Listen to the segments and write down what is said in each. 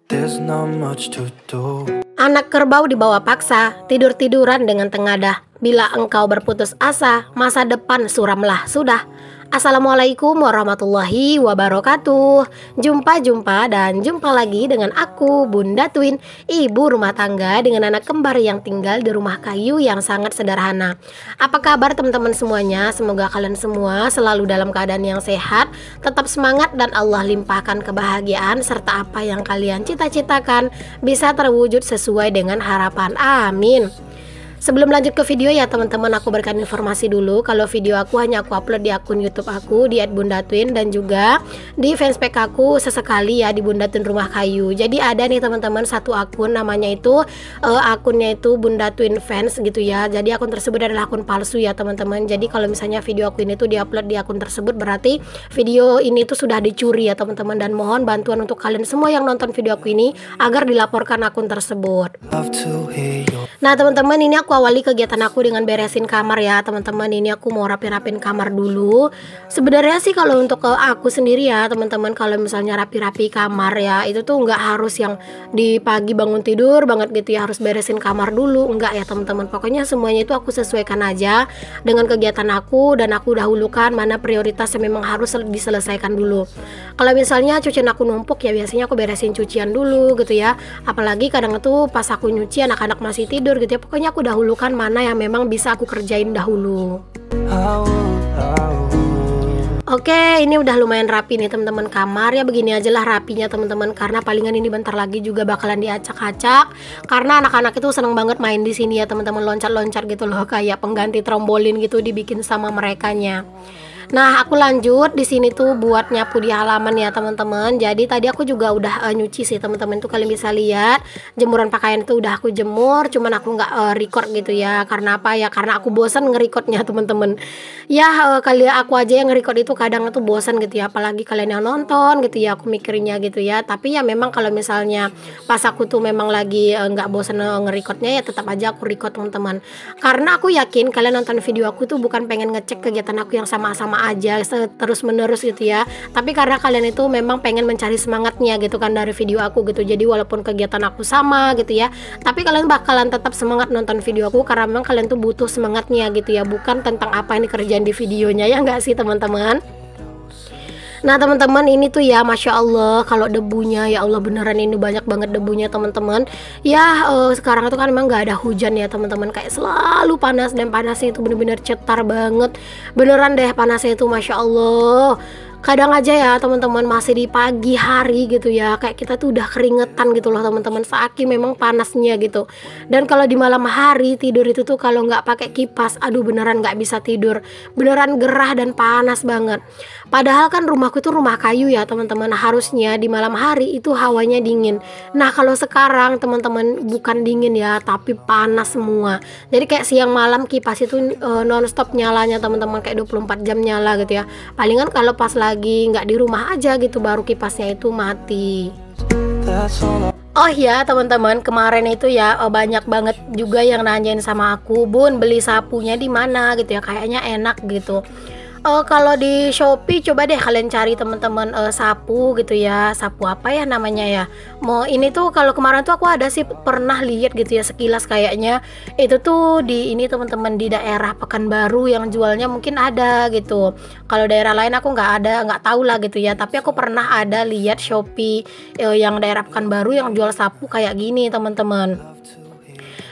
There's not much to do. Anak kerbau dibawa paksa, tidur-tiduran dengan tengadah. Bila engkau berputus asa, masa depan suramlah sudah. Assalamualaikum warahmatullahi wabarakatuh. Jumpa dan jumpa lagi dengan aku, Bunda Twin, ibu rumah tangga dengan anak kembar yang tinggal di rumah kayu yang sangat sederhana. Apa kabar teman-teman semuanya? Semoga kalian semua selalu dalam keadaan yang sehat, tetap semangat dan Allah limpahkan kebahagiaan serta apa yang kalian cita-citakan bisa terwujud sesuai dengan harapan. Amin. Sebelum lanjut ke video ya teman-teman, aku berikan informasi dulu kalau video aku hanya aku upload di akun YouTube aku di @bundatwin dan juga di fanspage aku sesekali ya di Bunda Twin Rumah Kayu. Jadi ada nih teman-teman satu akun namanya itu akunnya itu Bunda Twin Fans gitu ya. Jadi akun tersebut adalah akun palsu ya teman-teman. Jadi kalau misalnya video aku ini tuh diupload di akun tersebut berarti video ini tuh sudah dicuri ya teman-teman, dan mohon bantuan untuk kalian semua yang nonton video aku ini agar dilaporkan akun tersebut. Nah teman-teman, ini aku awali kegiatan aku dengan beresin kamar ya teman-teman. Ini aku mau rapin kamar dulu. Sebenarnya sih kalau untuk aku sendiri ya teman-teman, kalau misalnya rapi-rapi kamar ya itu tuh nggak harus yang di pagi bangun tidur banget gitu ya harus beresin kamar dulu, enggak ya teman-teman. Pokoknya semuanya itu aku sesuaikan aja dengan kegiatan aku dan aku dahulukan mana prioritas yang memang harus diselesaikan dulu. Kalau misalnya cucian aku numpuk ya biasanya aku beresin cucian dulu gitu ya. Apalagi kadang itu pas aku nyuci anak-anak masih tidur gitu ya. Pokoknya aku dahulukan mana yang memang bisa aku kerjain dahulu. Oke, ini udah lumayan rapi nih teman-teman kamar ya. Begini aja lah rapinya teman-teman, karena palingan ini bentar lagi juga bakalan diacak-acak. Karena anak-anak itu seneng banget main di sini ya teman-teman, loncat-loncat gitu loh kayak pengganti trombolin gitu dibikin sama merekanya. Nah, aku lanjut di sini tuh buat nyapu di halaman ya teman-teman. Jadi tadi aku juga udah nyuci sih teman-teman, tuh kalian bisa lihat jemuran pakaian itu udah aku jemur. Cuman aku nggak record gitu ya. Karena apa ya? Karena aku bosan nge-recordnya teman-teman. Ya kalian aku aja yang nge-record itu kadang tuh bosan gitu ya. Apalagi kalian yang nonton gitu ya. Aku mikirnya gitu ya. Tapi ya memang kalau misalnya pas aku tuh memang lagi nggak bosan nge-recordnya ya tetap aja aku record teman-teman. Karena aku yakin kalian nonton video aku tuh bukan pengen ngecek kegiatan aku yang sama-sama aja terus menerus gitu ya, tapi karena kalian itu memang pengen mencari semangatnya gitu kan dari video aku gitu. Jadi walaupun kegiatan aku sama gitu ya, tapi kalian bakalan tetap semangat nonton video aku karena memang kalian tuh butuh semangatnya gitu ya, bukan tentang apa yang dikerjain di videonya, ya enggak sih teman-teman? Nah teman-teman, ini tuh ya Masya Allah kalau debunya ya Allah beneran ini banyak banget debunya teman-teman. Ya sekarang itu kan memang gak ada hujan ya teman-teman, kayak selalu panas dan panasnya itu bener-bener cetar banget. Beneran deh panasnya itu Masya Allah. Kadang aja ya teman-teman masih di pagi hari gitu ya, kayak kita tuh udah keringetan gitu loh teman-teman, saking memang panasnya gitu. Dan kalau di malam hari tidur itu tuh kalau nggak pakai kipas, aduh beneran nggak bisa tidur, beneran gerah dan panas banget. Padahal kan rumahku itu rumah kayu ya teman-teman, harusnya di malam hari itu hawanya dingin. Nah kalau sekarang teman-teman bukan dingin ya, tapi panas semua. Jadi kayak siang malam kipas itu non-stop nyalanya teman-teman, kayak 24 jam nyala gitu ya. Palingan kalau pas lagi nggak di rumah aja gitu baru kipasnya itu mati. Oh ya teman-teman, kemarin itu ya banyak banget juga yang nanyain sama aku, Bun beli sapunya di mana gitu ya, kayaknya enak gitu. Kalau di Shopee coba deh kalian cari teman-teman sapu gitu ya, sapu apa ya namanya ya. Mau ini tuh kalau kemarin tuh aku ada sih pernah lihat gitu ya sekilas, kayaknya itu tuh di ini teman-teman di daerah Pekanbaru yang jualnya mungkin ada gitu. Kalau daerah lain aku nggak tahu lah gitu ya. Tapi aku pernah ada lihat Shopee yang daerah Pekanbaru yang jual sapu kayak gini teman-teman.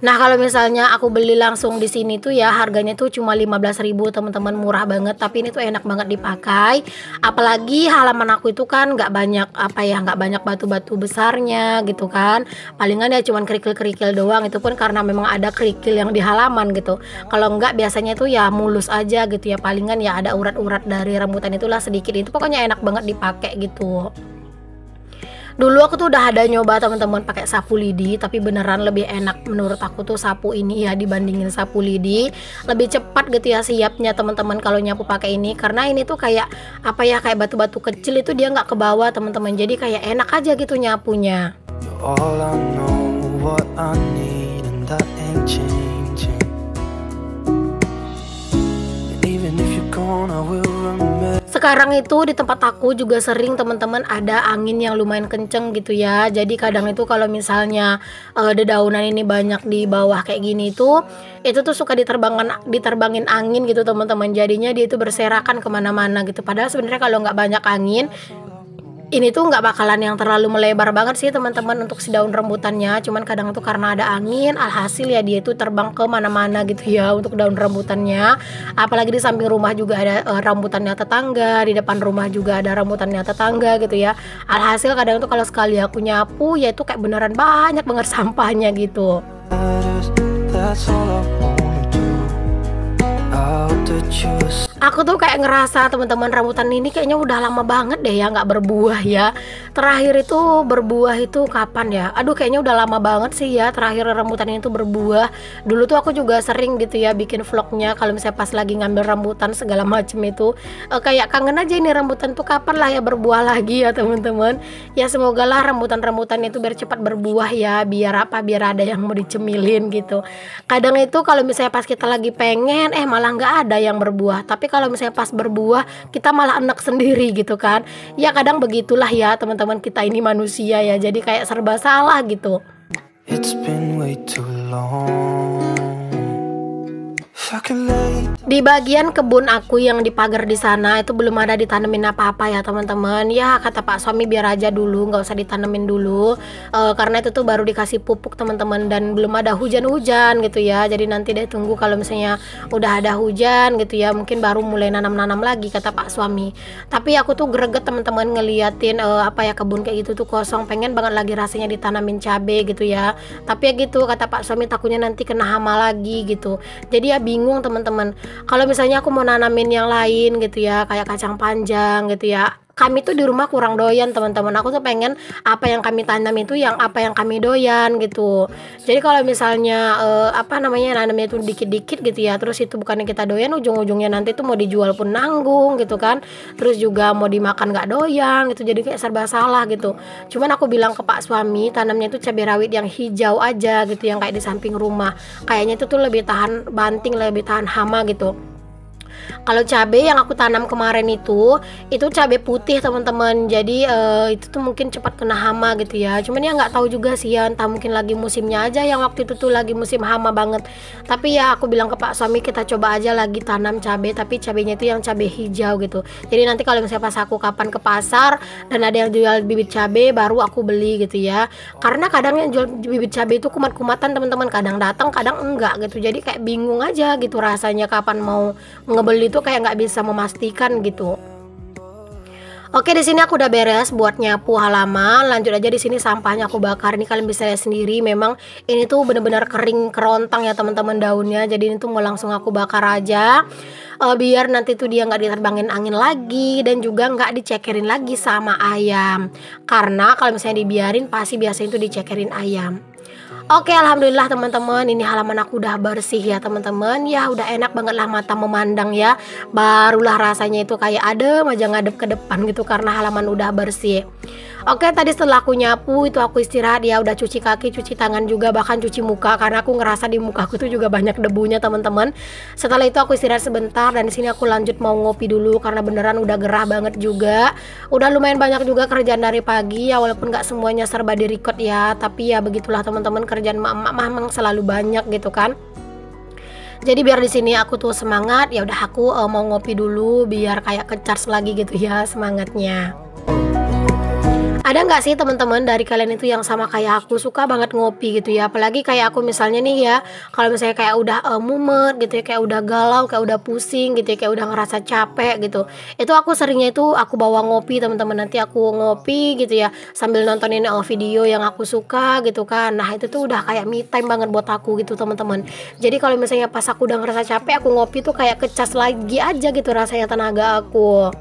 Nah kalau misalnya aku beli langsung di sini tuh ya harganya tuh cuma 15.000 teman-teman, murah banget. Tapi ini tuh enak banget dipakai. Apalagi halaman aku itu kan nggak banyak nggak banyak batu-batu besarnya gitu kan. Palingan ya cuman kerikil-kerikil doang. Itu pun karena memang ada kerikil yang di halaman gitu. Kalau nggak biasanya tuh ya mulus aja gitu ya. Palingan ya ada urat-urat dari rambutan itulah sedikit. Itu pokoknya enak banget dipakai gitu. Dulu aku tuh udah ada nyoba teman-teman pakai sapu lidi, tapi beneran lebih enak menurut aku tuh sapu ini ya dibandingin sapu lidi. Lebih cepat gitu ya siapnya teman-teman kalau nyapu pakai ini, karena ini tuh kayak kayak batu-batu kecil itu dia nggak ke bawah teman-teman, jadi kayak enak aja gitu nyapunya. sekarang itu di tempat aku juga sering teman-teman ada angin yang lumayan kenceng gitu ya. Jadi kadang itu kalau misalnya dedaunan ini banyak di bawah kayak gini itu tuh suka diterbangin angin gitu teman-teman. Jadinya dia itu berserakan kemana-mana gitu. Padahal sebenarnya kalau nggak banyak angin ini tuh nggak bakalan yang terlalu melebar banget sih teman-teman untuk si daun rambutannya. Cuman kadang tuh karena ada angin, alhasil ya dia itu terbang ke mana-mana gitu ya untuk daun rambutannya. Apalagi di samping rumah juga ada rambutannya tetangga, di depan rumah juga ada rambutannya tetangga gitu ya. Alhasil kadang tuh kalau sekali aku nyapu ya itu kayak beneran banyak banget sampahnya gitu. That's all I wanna do. Out the juice. Aku tuh kayak ngerasa teman-teman rambutan ini kayaknya udah lama banget deh ya nggak berbuah ya. Terakhir itu berbuah itu kapan ya? Aduh kayaknya udah lama banget sih ya terakhir rambutan ini tuh berbuah. Dulu tuh aku juga sering gitu ya bikin vlognya kalau misalnya pas lagi ngambil rambutan segala macem itu. Kayak kangen aja ini rambutan tuh kapan lah ya berbuah lagi ya teman-teman. Ya semoga lah rambutan-rambutan itu biar cepat berbuah ya. Biar apa? Biar ada yang mau dicemilin gitu. Kadang itu kalau misalnya pas kita lagi pengen malah nggak ada yang berbuah. Tapi kalau misalnya pas berbuah kita malah enak sendiri gitu kan. Ya kadang begitulah ya teman-teman, kita ini manusia ya, jadi kayak serba salah gitu. It's been way too long. If I could lay Di bagian kebun aku yang di pagar di sana itu belum ada ditanemin apa-apa ya teman-teman. Ya kata Pak suami biar aja dulu, nggak usah ditanemin dulu. Karena itu tuh baru dikasih pupuk teman-teman dan belum ada hujan-hujan gitu ya. Jadi nanti deh tunggu kalau misalnya udah ada hujan gitu ya, mungkin baru mulai nanam-nanam lagi kata Pak suami. Tapi aku tuh greget teman-teman ngeliatin kebun kayak gitu tuh kosong. Pengen banget lagi rasanya ditanamin cabai gitu ya. Tapi ya gitu kata Pak suami, takutnya nanti kena hama lagi gitu. Jadi ya bingung teman-teman. Kalau misalnya aku mau nanamin yang lain gitu ya, kayak kacang panjang gitu ya, kami tuh di rumah kurang doyan teman-teman. Aku tuh pengen apa yang kami tanam itu yang apa yang kami doyan gitu. Jadi kalau misalnya nanamnya itu dikit-dikit gitu ya, terus itu bukannya kita doyan, ujung-ujungnya nanti tuh mau dijual pun nanggung gitu kan. Terus juga mau dimakan nggak doyan gitu, jadi kayak serba salah gitu. Cuman aku bilang ke Pak suami, tanamnya itu cabai rawit yang hijau aja gitu, yang kayak di samping rumah. Kayaknya itu tuh lebih tahan banting, lebih tahan hama gitu. Kalau cabai yang aku tanam kemarin itu cabai putih teman-teman. Jadi itu tuh mungkin cepat kena hama gitu ya. Cuman ya nggak tahu juga sih ya, entah mungkin lagi musimnya aja yang waktu itu tuh lagi musim hama banget. Tapi ya aku bilang ke Pak suami, kita coba aja lagi tanam cabai, tapi cabainya itu yang cabai hijau gitu. Jadi nanti kalau misalnya pas aku kapan ke pasar dan ada yang jual bibit cabai, baru aku beli gitu ya. Karena kadang yang jual bibit cabai itu kumat-kumatan teman-teman, kadang datang kadang enggak gitu. Jadi kayak bingung aja gitu rasanya kapan mau ngebeli itu, kayak nggak bisa memastikan gitu. Oke, di sini aku udah beres buat nyapu halaman. Lanjut aja, di sini sampahnya aku bakar. Ini kalian bisa lihat sendiri, memang ini tuh bener-bener kering kerontang ya teman-teman daunnya. Jadi ini tuh mau langsung aku bakar aja, biar nanti tuh dia nggak diterbangin angin lagi dan juga nggak dicekerin lagi sama ayam. Karena kalau misalnya dibiarin pasti biasanya itu dicekerin ayam. Oke, alhamdulillah teman-teman, ini halaman aku udah bersih ya teman-teman. Ya udah enak banget lah mata memandang ya. Barulah rasanya itu kayak adem aja ngadep ke depan gitu karena halaman udah bersih. Oke, tadi setelah aku nyapu itu aku istirahat ya, udah cuci kaki, cuci tangan juga, bahkan cuci muka karena aku ngerasa di mukaku tuh juga banyak debunya teman-teman. Setelah itu aku istirahat sebentar dan di sini aku lanjut mau ngopi dulu karena beneran udah gerah banget juga. Udah lumayan banyak juga kerjaan dari pagi ya, walaupun nggak semuanya serba di record ya, tapi ya begitulah teman-teman, kerjaan emak-emak memang selalu banyak gitu kan. Jadi biar di sini aku tuh semangat, ya udah aku mau ngopi dulu biar kayak ke-charge lagi gitu ya semangatnya. Ada nggak sih teman-teman dari kalian itu yang sama kayak aku suka banget ngopi gitu ya? Apalagi kayak aku misalnya nih ya, kalau misalnya kayak udah mumet gitu ya, kayak udah galau, kayak udah pusing gitu ya, kayak udah ngerasa capek gitu, itu aku seringnya itu aku bawa ngopi teman-teman. Nanti aku ngopi gitu ya sambil nontonin video yang aku suka gitu kan. Nah itu tuh udah kayak me time banget buat aku gitu teman-teman. Jadi kalau misalnya pas aku udah ngerasa capek, aku ngopi tuh kayak kecas lagi aja gitu rasanya tenaga aku.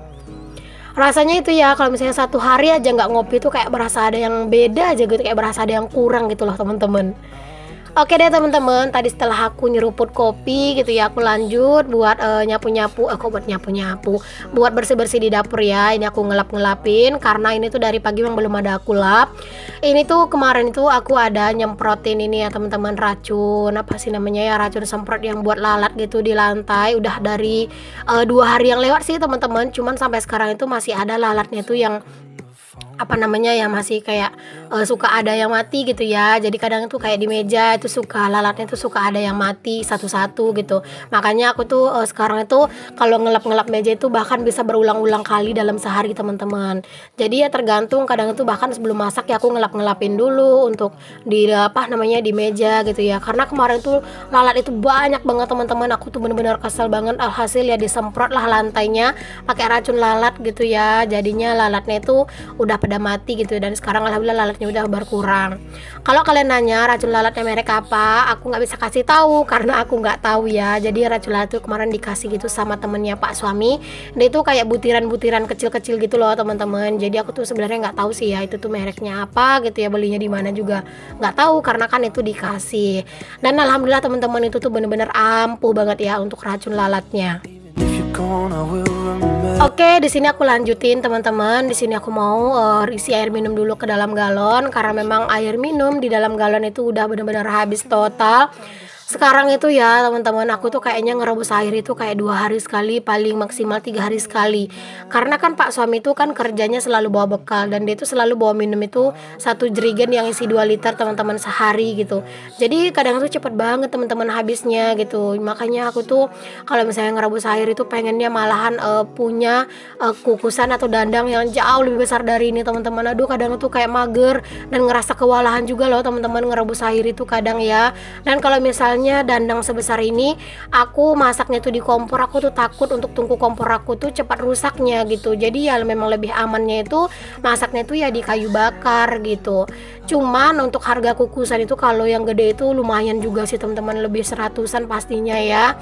Rasanya itu ya kalau misalnya satu hari aja nggak ngopi tuh kayak berasa ada yang beda aja gitu, kayak berasa ada yang kurang gitu loh teman-teman. Oke deh teman-teman, tadi setelah aku nyeruput kopi gitu ya, aku lanjut buat nyapu-nyapu, kok buat nyapu-nyapu, buat bersih-bersih di dapur ya. Ini aku ngelap-ngelapin karena ini tuh dari pagi memang belum ada aku lap. Ini tuh kemarin itu aku ada nyemprotin ini ya teman-teman, racun apa sih namanya ya, racun semprot yang buat lalat gitu di lantai. Udah dari 2 hari yang lewat sih teman-teman, cuman sampai sekarang itu masih ada lalatnya tuh yang apa namanya ya, masih kayak suka ada yang mati gitu ya. Jadi kadang tuh kayak di meja itu suka lalatnya tuh suka ada yang mati satu-satu gitu. Makanya aku tuh sekarang itu kalau ngelap-ngelap meja itu bahkan bisa berulang-ulang kali dalam sehari teman-teman. Jadi ya tergantung, kadang itu bahkan sebelum masak ya aku ngelap-ngelapin dulu untuk di apa namanya di meja gitu ya. Karena kemarin tuh lalat itu banyak banget teman-teman. Aku tuh bener-bener kesel banget, alhasil ya disemprot lah lantainya pakai racun lalat gitu ya. Jadinya lalatnya itu udah pada mati gitu, dan sekarang alhamdulillah lalatnya udah berkurang. Kalau kalian nanya racun lalatnya merek apa, aku nggak bisa kasih tahu karena aku nggak tahu ya. Jadi racun lalat itu kemarin dikasih gitu sama temennya Pak suami, dia itu kayak butiran-butiran kecil-kecil gitu loh teman-teman. Jadi aku tuh sebenarnya nggak tahu sih ya itu tuh mereknya apa gitu ya, belinya di mana juga nggak tahu karena kan itu dikasih. Dan alhamdulillah teman-teman itu tuh bener-bener ampuh banget ya untuk racun lalatnya. If you're gone, I will remember. Oke, di sini aku lanjutin teman-teman. Di sini aku mau isi air minum dulu ke dalam galon karena memang air minum di dalam galon itu udah benar-benar habis total. Sekarang itu ya teman-teman, aku tuh kayaknya ngerebus air itu kayak 2 hari sekali, paling maksimal 3 hari sekali. Karena kan Pak suami itu kan kerjanya selalu bawa bekal, dan dia itu selalu bawa minum itu 1 jerigen yang isi 2 liter teman-teman sehari gitu. Jadi kadang tuh cepet banget teman-teman habisnya gitu. Makanya aku tuh kalau misalnya ngerebus air itu pengennya malahan punya kukusan atau dandang yang jauh lebih besar dari ini teman-teman. Aduh kadang tuh kayak mager dan ngerasa kewalahan juga loh teman-teman ngerebus air itu kadang ya. Dan kalau misalnya dandang sebesar ini aku masaknya tuh di kompor, aku tuh takut untuk tungku kompor aku tuh cepat rusaknya gitu. Jadi ya memang lebih amannya itu masaknya tuh ya di kayu bakar gitu. Cuman untuk harga kukusan itu kalau yang gede itu lumayan juga sih teman-teman, lebih 100-an pastinya ya.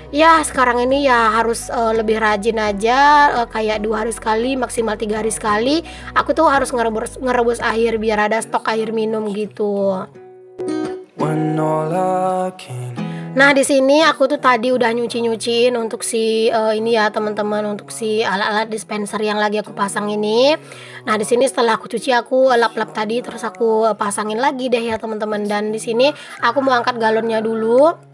Ya sekarang ini ya harus lebih rajin aja, kayak 2 hari sekali maksimal 3 hari sekali aku tuh harus ngerebus air biar ada stok air minum gitu. When all I can. Nah di sini aku tuh tadi udah nyuci-nyuciin untuk si ini ya teman-teman, untuk si alat-alat dispenser yang lagi aku pasang ini. Nah di sini setelah aku cuci aku lap-lap tadi, terus aku pasangin lagi deh ya teman-teman. Dan di sini aku mau angkat galonnya dulu.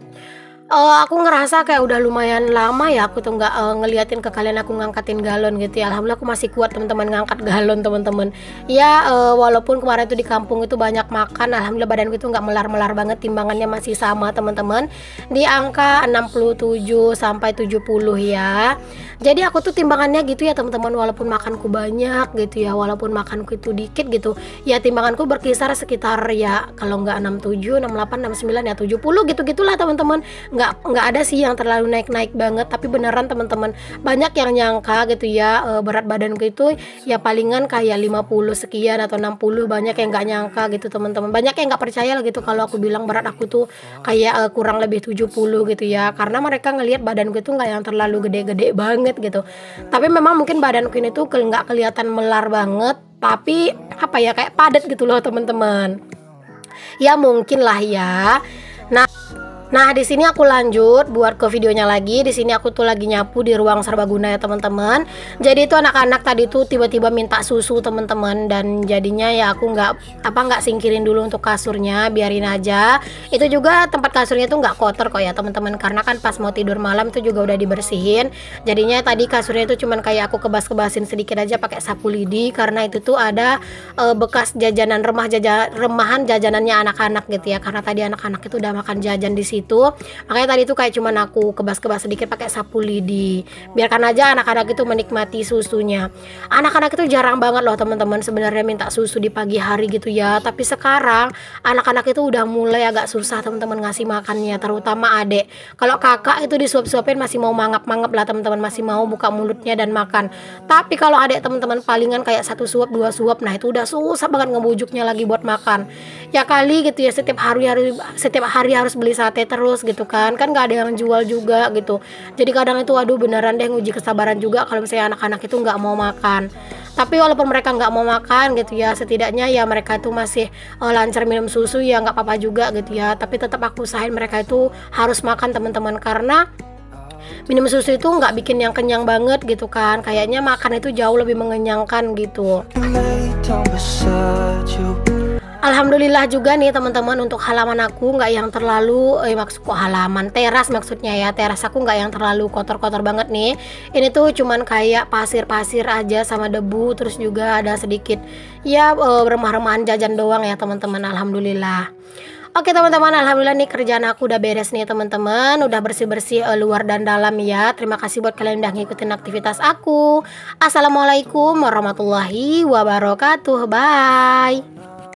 Aku ngerasa kayak udah lumayan lama ya aku tuh nggak ngeliatin ke kalian aku ngangkatin galon gitu ya. Alhamdulillah aku masih kuat teman-teman ngangkat galon teman-teman. Ya walaupun kemarin tuh di kampung itu banyak makan, alhamdulillah badanku itu nggak melar-melar banget, timbangannya masih sama teman-teman di angka 67 sampai 70 ya. Jadi aku tuh timbangannya gitu ya teman-teman, walaupun makanku banyak gitu ya, walaupun makanku itu dikit gitu ya, timbanganku berkisar sekitar ya kalau nggak 67, 68, 69 ya 70 gitu-gitulah teman-teman. Nggak ada sih yang terlalu naik-naik banget, tapi beneran teman-teman banyak yang nyangka gitu ya berat badanku itu ya palingan kayak 50 sekian atau 60, banyak yang nggak nyangka gitu teman-teman, banyak yang nggak percaya lah gitu kalau aku bilang berat aku tuh kayak kurang lebih 70 gitu ya, karena mereka ngelihat badanku itu nggak yang terlalu gede-gede banget gitu. Tapi memang mungkin badanku ini tuh nggak kelihatan melar banget, tapi apa ya kayak padat gitu loh teman-teman, ya mungkin lah ya. Nah di sini aku lanjut buat ke videonya lagi. Di sini aku tuh lagi nyapu di ruang serbaguna ya teman-teman. Jadi itu anak-anak tadi tuh tiba-tiba minta susu teman-teman, dan jadinya ya aku nggak singkirin dulu untuk kasurnya, biarin aja. Itu juga tempat kasurnya tuh nggak kotor kok ya teman-teman, karena kan pas mau tidur malam itu juga udah dibersihin. Jadinya tadi kasurnya itu cuman kayak aku kebas-kebasin sedikit aja pakai sapu lidi, karena itu tuh ada bekas jajanan remahan jajanannya anak-anak gitu ya, karena tadi anak-anak itu udah makan jajan di sini itu. Makanya tadi tuh kayak cuman aku kebas-kebas sedikit pakai sapu lidi. Biarkan aja anak-anak itu menikmati susunya. Anak-anak itu jarang banget loh teman-teman sebenarnya minta susu di pagi hari gitu ya. Tapi sekarang anak-anak itu udah mulai agak susah teman-teman ngasih makannya, terutama adek. Kalau kakak itu disuap-suapin masih mau mangap-mangap lah teman-teman, masih mau buka mulutnya dan makan. Tapi kalau adek teman-teman palingan kayak 1 suap 2 suap, nah itu udah susah banget ngebujuknya lagi buat makan. Ya kali gitu ya, setiap hari harus beli sate terus gitu kan nggak ada yang jual juga gitu. Jadi kadang itu aduh beneran deh nguji kesabaran juga kalau misalnya anak-anak itu nggak mau makan. Tapi walaupun mereka nggak mau makan gitu ya, setidaknya ya mereka itu masih lancar minum susu ya, nggak apa-apa juga gitu ya. Tapi tetap aku usahain mereka itu harus makan teman-teman, karena minum susu itu nggak bikin yang kenyang banget gitu kan. Kayaknya makan itu jauh lebih mengenyangkan gitu. lay down beside you. Alhamdulillah juga nih teman-teman, untuk halaman aku nggak yang terlalu maksudku halaman teras maksudnya ya, teras aku nggak yang terlalu kotor-kotor banget nih. Ini tuh cuman kayak pasir-pasir aja sama debu, terus juga ada sedikit ya remah-remahan jajan doang ya teman-teman. Alhamdulillah. Oke teman-teman, alhamdulillah nih kerjaan aku udah beres nih teman-teman, udah bersih-bersih luar dan dalam ya. Terima kasih buat kalian udah ngikutin aktivitas aku. Assalamualaikum warahmatullahi wabarakatuh. Bye.